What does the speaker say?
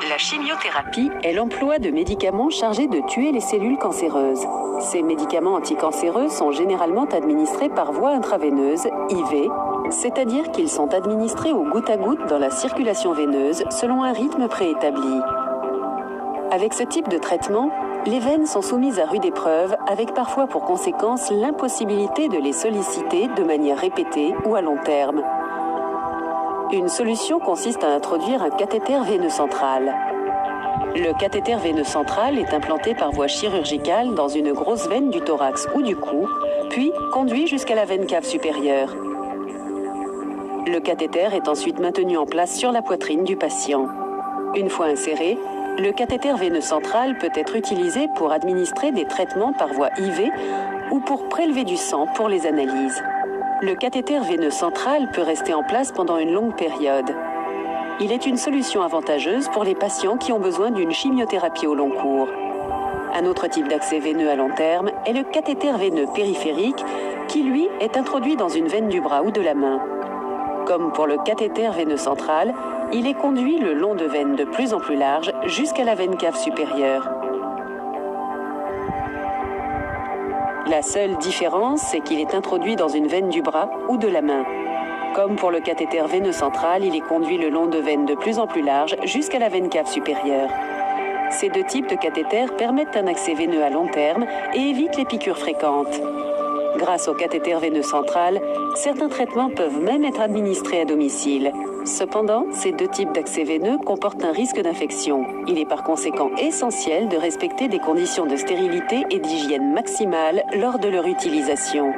La chimiothérapie est l'emploi de médicaments chargés de tuer les cellules cancéreuses. Ces médicaments anticancéreux sont généralement administrés par voie intraveineuse, IV, c'est-à-dire qu'ils sont administrés au goutte à goutte dans la circulation veineuse selon un rythme préétabli. Avec ce type de traitement, les veines sont soumises à rude épreuve avec parfois pour conséquence l'impossibilité de les solliciter de manière répétée ou à long terme. Une solution consiste à introduire un cathéter veineux central. Le cathéter veineux central est implanté par voie chirurgicale dans une grosse veine du thorax ou du cou, puis conduit jusqu'à la veine cave supérieure. Le cathéter est ensuite maintenu en place sur la poitrine du patient. Une fois inséré, le cathéter veineux central peut être utilisé pour administrer des traitements par voie IV ou pour prélever du sang pour les analyses. Le cathéter veineux central peut rester en place pendant une longue période. Il est une solution avantageuse pour les patients qui ont besoin d'une chimiothérapie au long cours. Un autre type d'accès veineux à long terme est le cathéter veineux périphérique qui, lui, est introduit dans une veine du bras ou de la main. Comme pour le cathéter veineux central, il est conduit le long de veines de plus en plus larges jusqu'à la veine cave supérieure. La seule différence, c'est qu'il est introduit dans une veine du bras ou de la main. Comme pour le cathéter veineux central, il est conduit le long de veines de plus en plus larges jusqu'à la veine cave supérieure. Ces deux types de cathéters permettent un accès veineux à long terme et évitent les piqûres fréquentes. Grâce au cathéter veineux central, certains traitements peuvent même être administrés à domicile. Cependant, ces deux types d'accès veineux comportent un risque d'infection. Il est par conséquent essentiel de respecter des conditions de stérilité et d'hygiène maximale lors de leur utilisation.